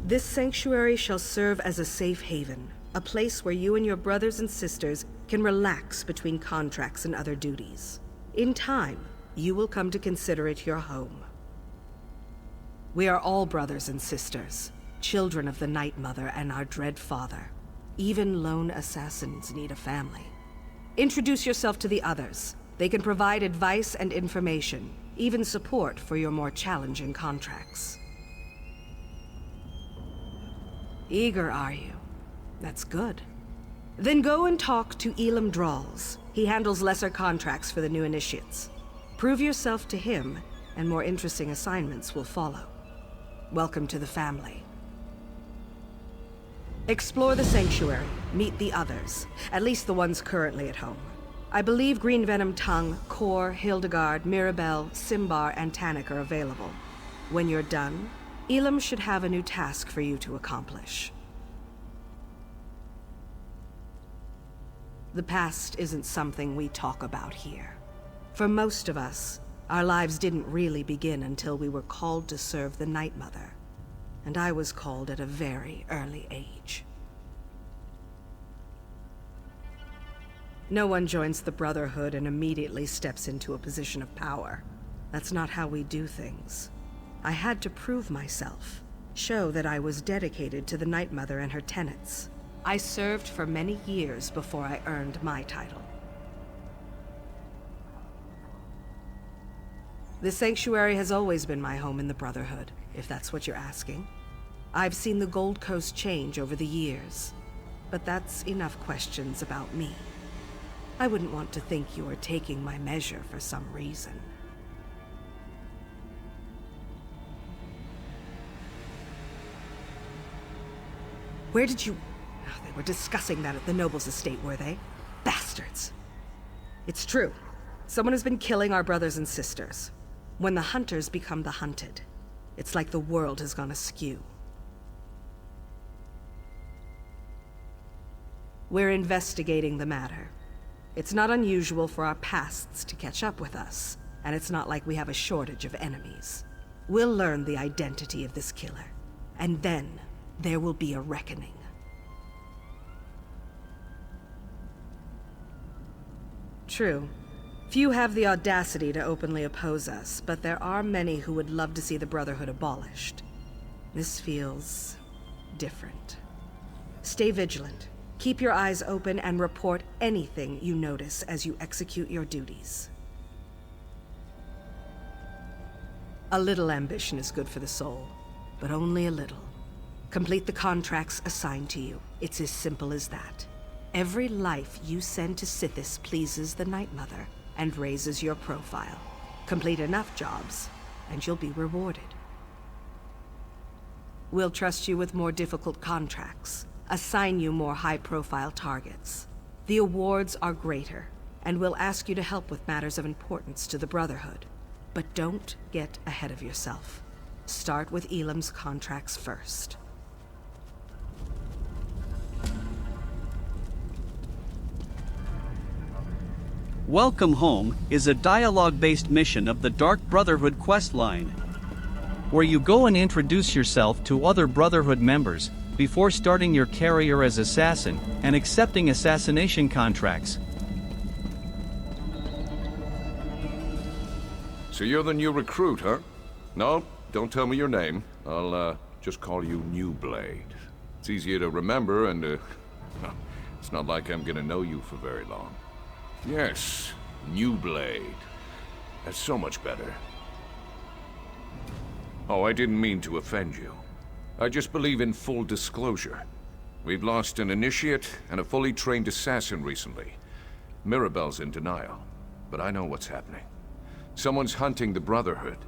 This sanctuary shall serve as a safe haven, a place where you and your brothers and sisters can relax between contracts and other duties. In time, you will come to consider it your home. We are all brothers and sisters, children of the Night Mother and our dread father. Even lone assassins need a family. Introduce yourself to the others. They can provide advice and information, even support for your more challenging contracts. Eager, are you? That's good. Then go and talk to Elam Drawls. He handles lesser contracts for the new initiates. Prove yourself to him, and more interesting assignments will follow. Welcome to the family. Explore the sanctuary, meet the others, at least the ones currently at home. I believe Green Venom Tongue, Kor, Hildegard, Mirabelle, Simbar, and Tannic are available. When you're done, Elam should have a new task for you to accomplish. The past isn't something we talk about here. For most of us, our lives didn't really begin until we were called to serve the Night Mother. And I was called at a very early age. No one joins the Brotherhood and immediately steps into a position of power. That's not how we do things. I had to prove myself, show that I was dedicated to the Night Mother and her tenets. I served for many years before I earned my title. The sanctuary has always been my home in the Brotherhood, if that's what you're asking. I've seen the Gold Coast change over the years, but that's enough questions about me. I wouldn't want to think you were taking my measure for some reason. Where did you... Oh, they were discussing that at the Noble's estate, were they? Bastards! It's true. Someone has been killing our brothers and sisters. When the hunters become the hunted, it's like the world has gone askew. We're investigating the matter. It's not unusual for our pasts to catch up with us, and it's not like we have a shortage of enemies. We'll learn the identity of this killer, and then there will be a reckoning. True. Few have the audacity to openly oppose us, but there are many who would love to see the Brotherhood abolished. This feels different. Stay vigilant. Keep your eyes open and report anything you notice as you execute your duties. A little ambition is good for the soul, but only a little. Complete the contracts assigned to you. It's as simple as that. Every life you send to Sithis pleases the Night Mother and raises your profile. Complete enough jobs, and you'll be rewarded. We'll trust you with more difficult contracts, assign you more high-profile targets. The awards are greater, and we'll ask you to help with matters of importance to the Brotherhood. But don't get ahead of yourself. Start with Elam's contracts first. Welcome Home is a dialogue-based mission of the Dark Brotherhood Questline, where you go and introduce yourself to other Brotherhood members before starting your career as assassin and accepting assassination contracts. So you're the new recruit, huh? No, don't tell me your name. I'll, just call you New Blade. It's easier to remember and, it's not like I'm gonna know you for very long. Yes, New Blade. That's so much better. Oh, I didn't mean to offend you. I just believe in full disclosure. We've lost an initiate and a fully trained assassin recently. Mirabelle's in denial, but I know what's happening. Someone's hunting the Brotherhood,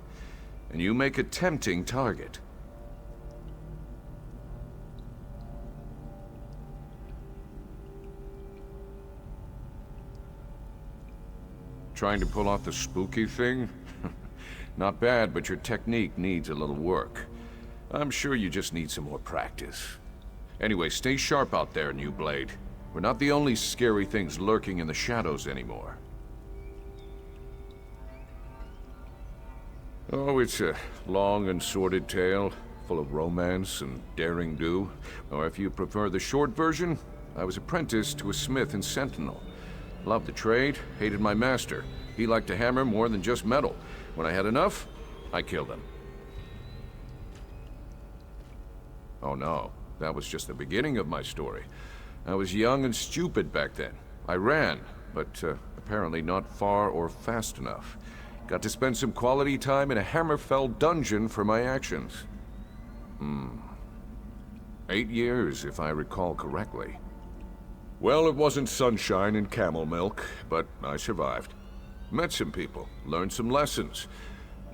and you make a tempting target. Trying to pull off the spooky thing? Not bad, but your technique needs a little work. I'm sure you just need some more practice. Anyway, stay sharp out there, New Blade. We're not the only scary things lurking in the shadows anymore. Oh, it's a long and sordid tale. full of romance and daring do. Or if you prefer the short version, I was apprenticed to a smith in Sentinel. Loved the trade, hated my master. He liked to hammer more than just metal. When I had enough, I killed him. Oh no, that was just the beginning of my story. I was young and stupid back then. I ran, but apparently not far or fast enough. Got to spend some quality time in a Hammerfell dungeon for my actions. 8 years, if I recall correctly. Well, it wasn't sunshine and camel milk, but I survived. Met some people, learned some lessons.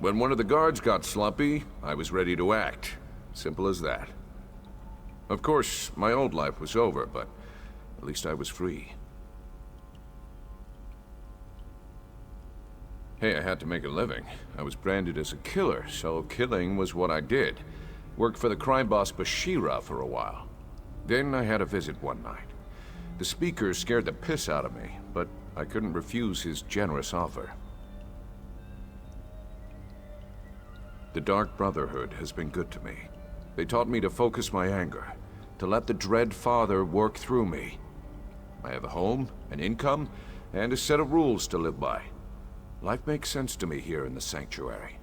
When one of the guards got slumpy, I was ready to act. Simple as that. Of course, my old life was over, but at least I was free. Hey, I had to make a living. I was branded as a killer, so killing was what I did. Worked for the crime boss Bashira for a while. Then I had a visit one night. The speaker scared the piss out of me, but I couldn't refuse his generous offer. The Dark Brotherhood has been good to me. They taught me to focus my anger, to let the Dread Father work through me. I have a home, an income, and a set of rules to live by. Life makes sense to me here in the Sanctuary.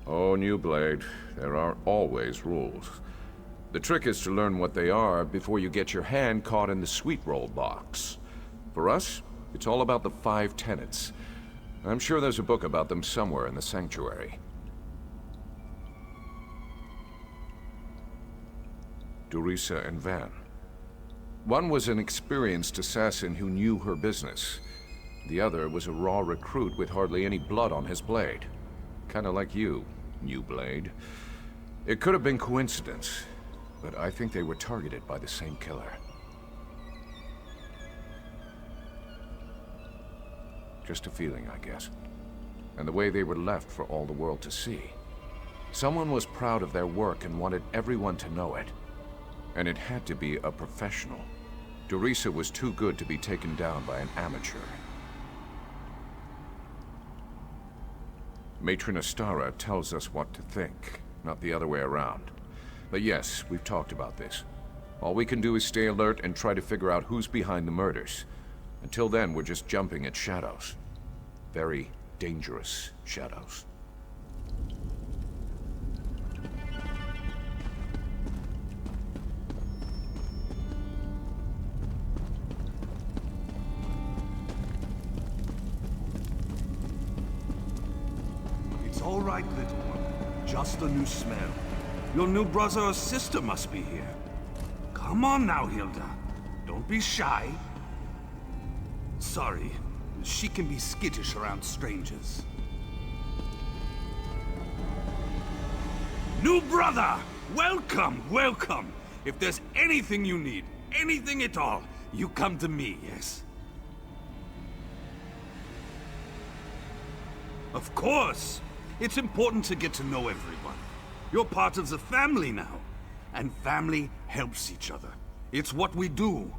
Oh, New Blade, there are always rules. The trick is to learn what they are before you get your hand caught in the sweet roll box. For us, it's all about the 5 tenets. I'm sure there's a book about them somewhere in the Sanctuary. Dorisa and Van. One was an experienced assassin who knew her business. The other was a raw recruit with hardly any blood on his blade. Kinda like you, New Blade. It could have been coincidence, but I think they were targeted by the same killer. Just a feeling, I guess. And the way they were left for all the world to see. Someone was proud of their work and wanted everyone to know it. And it had to be a professional. Dorisa was too good to be taken down by an amateur. Matron Astara tells us what to think, not the other way around. But yes, we've talked about this. All we can do is stay alert and try to figure out who's behind the murders. Until then, we're just jumping at shadows. Very dangerous shadows. It's all right, little one. Just a new smell. Your new brother or sister must be here. Come on now, Hilda. Don't be shy. Sorry, she can be skittish around strangers. New brother! Welcome, welcome! If there's anything you need, anything at all, you come to me, yes? Of course! It's important to get to know everyone. You're part of the family now. And family helps each other. It's what we do.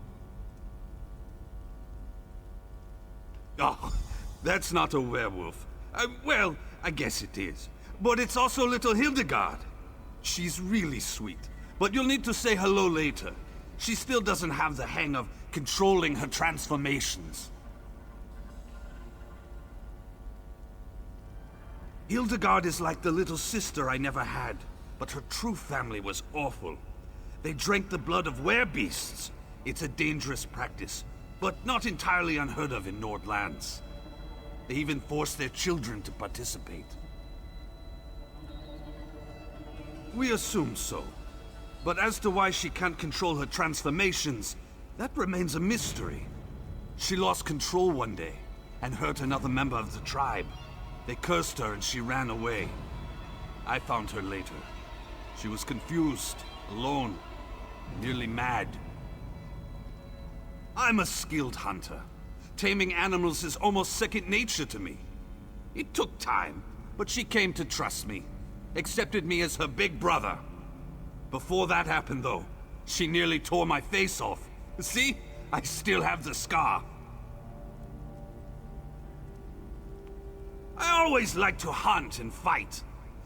Oh, that's not a werewolf. Well, I guess it is. But it's also little Hildegard. She's really sweet. But you'll need to say hello later. She still doesn't have the hang of controlling her transformations. Hildegard is like the little sister I never had. But her true family was awful. They drank the blood of werebeasts. It's a dangerous practice, but not entirely unheard of in Nordlands. They even forced their children to participate. We assume so. But as to why she can't control her transformations, that remains a mystery. She lost control one day, and hurt another member of the tribe. They cursed her and she ran away. I found her later. She was confused, alone, nearly mad. I'm a skilled hunter. Taming animals is almost second nature to me. It took time, but she came to trust me. Accepted me as her big brother. Before that happened, though, she nearly tore my face off. See? I still have the scar. I always liked to hunt and fight.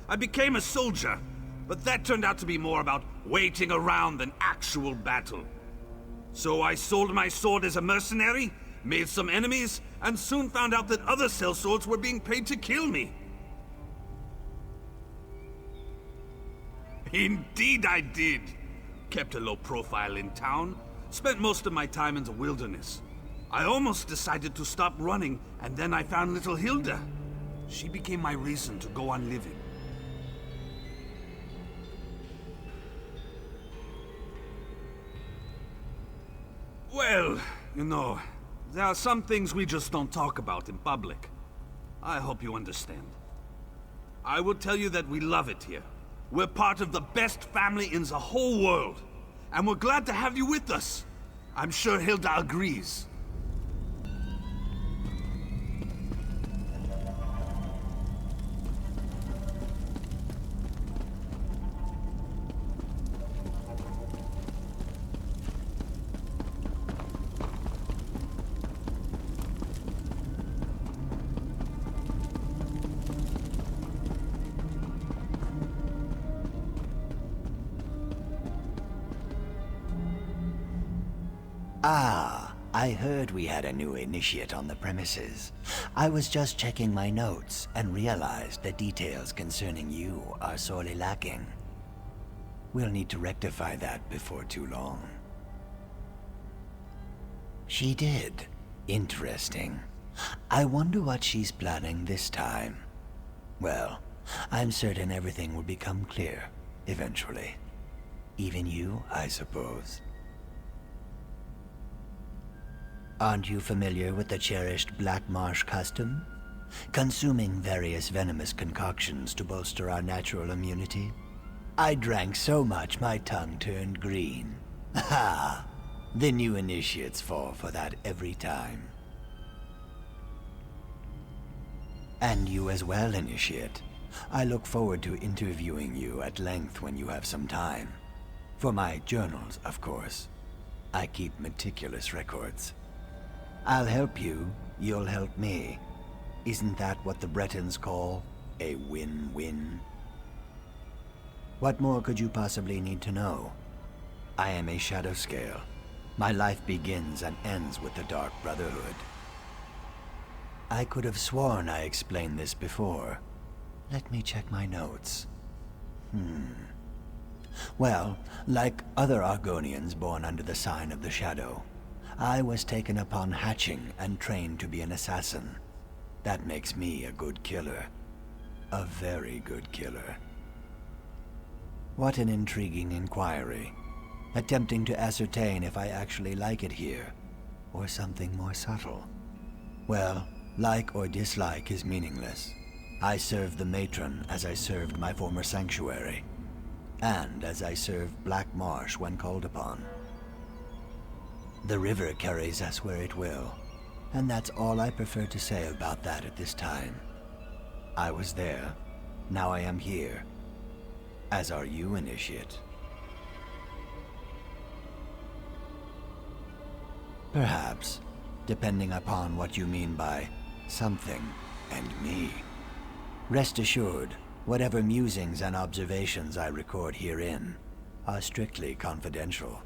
I became a soldier, But that turned out to be more about waiting around than actual battle. So I sold my sword as a mercenary, made some enemies, and soon found out that other sellswords were being paid to kill me. Indeed I did. Kept a low profile in town, spent most of my time in the wilderness. I almost decided to stop running, and then I found little Hilda. She became my reason to go on living. Well, you know, there are some things we just don't talk about in public. I hope you understand. I will tell you that we love it here. We're part of the best family in the whole world. And we're glad to have you with us. I'm sure Hilda agrees. Ah, I heard we had a new initiate on the premises. I was just checking my notes and realized the details concerning you are sorely lacking. We'll need to rectify that before too long. She did. Interesting. I wonder what she's planning this time. Well, I'm certain everything will become clear, eventually. Even you, I suppose. Aren't you familiar with the cherished Black Marsh custom? Consuming various venomous concoctions to bolster our natural immunity? I drank so much my tongue turned green. Ha! The new initiates fall for that every time. And you as well, initiate. I look forward to interviewing you at length when you have some time. For my journals, of course. I keep meticulous records. I'll help you, you'll help me. Isn't that what the Bretons call a win-win? What more could you possibly need to know? I am a shadow scale. My life begins and ends with the Dark Brotherhood. I could have sworn I explained this before. Let me check my notes. Well, like other Argonians born under the sign of the Shadow, I was taken upon hatching and trained to be an assassin. That makes me a good killer. A very good killer. What an intriguing inquiry. Attempting to ascertain if I actually like it here, or something more subtle. Well, like or dislike is meaningless. I serve the matron as I served my former sanctuary, and as I served Black Marsh when called upon. The river carries us where it will, and that's all I prefer to say about that at this time. I was there, now I am here. As are you, initiate. Perhaps, depending upon what you mean by something and me. Rest assured, whatever musings and observations I record herein are strictly confidential.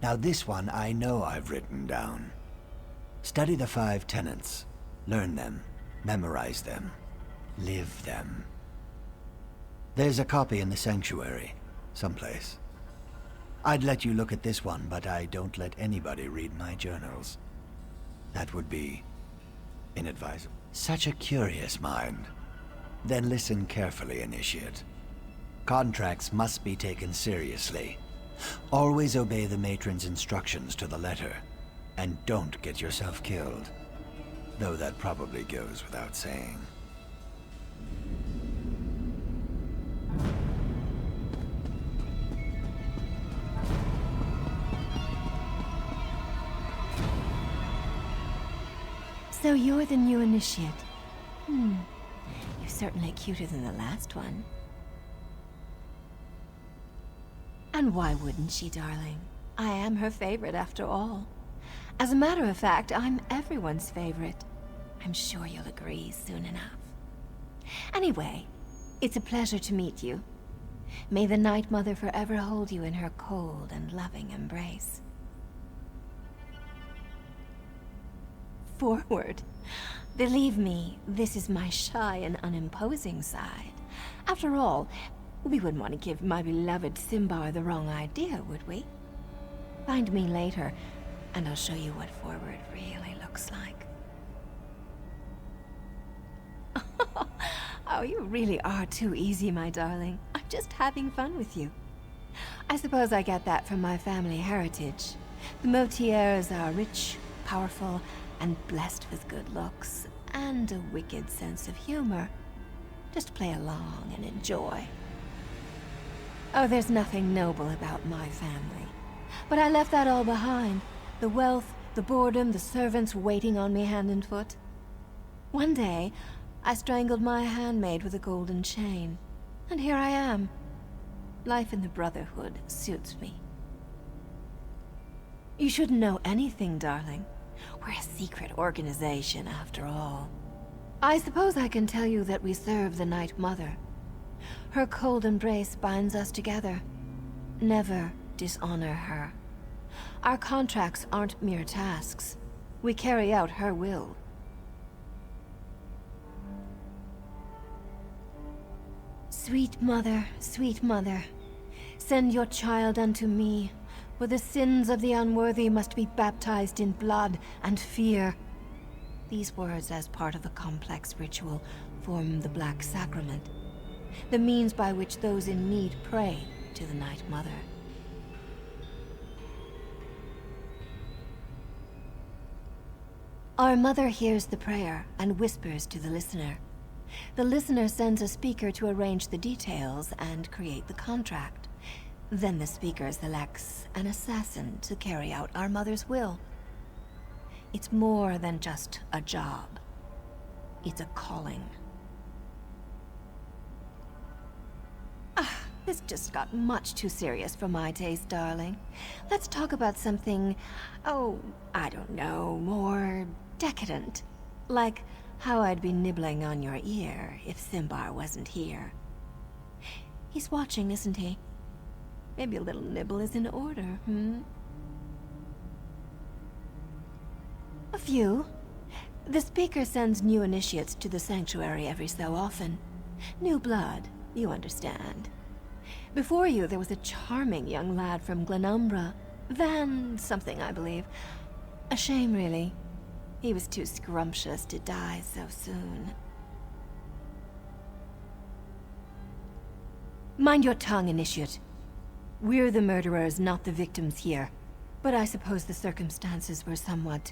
Now this one I know I've written down. Study the 5 tenets. Learn them. Memorize them. Live them. There's a copy in the sanctuary, someplace. I'd let you look at this one, but I don't let anybody read my journals. That would be inadvisable. Such a curious mind. Then listen carefully, initiate. Contracts must be taken seriously. Always obey the matron's instructions to the letter, and don't get yourself killed. Though that probably goes without saying. So you're the new initiate. You're certainly cuter than the last one. And why wouldn't she, darling? I am her favorite after all. As a matter of fact, I'm everyone's favorite. I'm sure you'll agree soon enough. Anyway, It's a pleasure to meet you. May the Night Mother forever hold you in her cold and loving embrace. Forward. Believe me, this is my shy and unimposing side. After all, we wouldn't want to give my beloved Simbar the wrong idea, would we? Find me later, and I'll show you what forward really looks like. Oh, you really are too easy, my darling. I'm just having fun with you. I suppose I get that from my family heritage. The Motiers are rich, powerful, and blessed with good looks, and a wicked sense of humor. Just play along and enjoy. Oh, there's nothing noble about my family. But I left that all behind. The wealth, the boredom, the servants waiting on me hand and foot. One day, I strangled my handmaid with a golden chain. And here I am. Life in the Brotherhood suits me. You shouldn't know anything, darling. We're a secret organization, after all. I suppose I can tell you that we serve the Night Mother. Her cold embrace binds us together. Never dishonor her. Our contracts aren't mere tasks. We carry out her will. Sweet mother, send your child unto me, for the sins of the unworthy must be baptized in blood and fear. These words, as part of a complex ritual, form the Black Sacrament, the means by which those in need pray to the Night Mother. Our mother hears the prayer and whispers to the listener. The listener sends a speaker to arrange the details and create the contract. Then the speaker selects an assassin to carry out our mother's will. It's more than just a job. It's a calling. This just got much too serious for my taste, darling. Let's talk about something, I don't know, more decadent. Like how I'd be nibbling on your ear if Simbar wasn't here. He's watching, isn't he? Maybe a little nibble is in order, A few. The speaker sends new initiates to the sanctuary every so often. New blood, you understand. Before you, there was a charming young lad from Glenumbra. Van something, I believe. A shame, really. He was too scrumptious to die so soon. Mind your tongue, Initiate. We're the murderers, not the victims here. But I suppose the circumstances were somewhat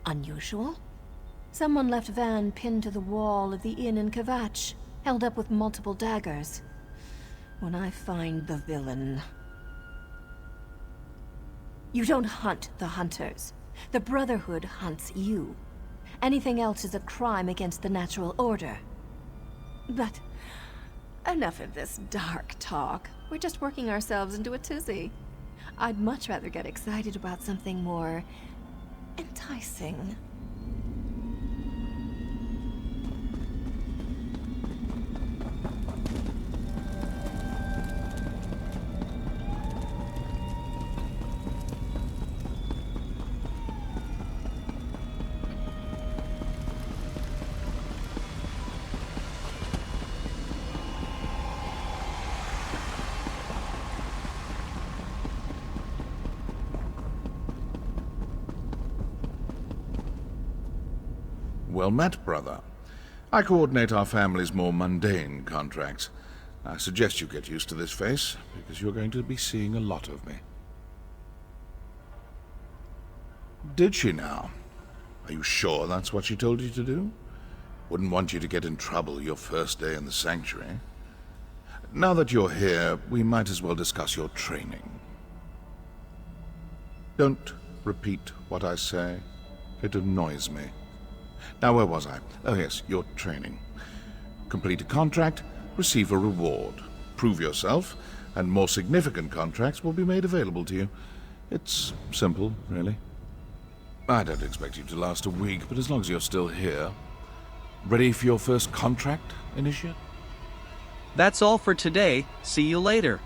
unusual? Someone left Van pinned to the wall of the inn in Kvatch, held up with multiple daggers. When I find the villain... You don't hunt the hunters. The Brotherhood hunts you. Anything else is a crime against the natural order. But enough of this dark talk. We're just working ourselves into a tizzy. I'd much rather get excited about something more enticing. Well met, brother. I coordinate our family's more mundane contracts. I suggest you get used to this face, because you're going to be seeing a lot of me. Did she now? Are you sure that's what she told you to do? Wouldn't want you to get in trouble your first day in the sanctuary. Now that you're here, we might as well discuss your training. Don't repeat what I say. It annoys me. Now, where was I? Oh yes, your training. Complete a contract, receive a reward. Prove yourself, and more significant contracts will be made available to you. It's simple, really. I don't expect you to last a week, but as long as you're still here. Ready for your first contract, Initiate? That's all for today, see you later.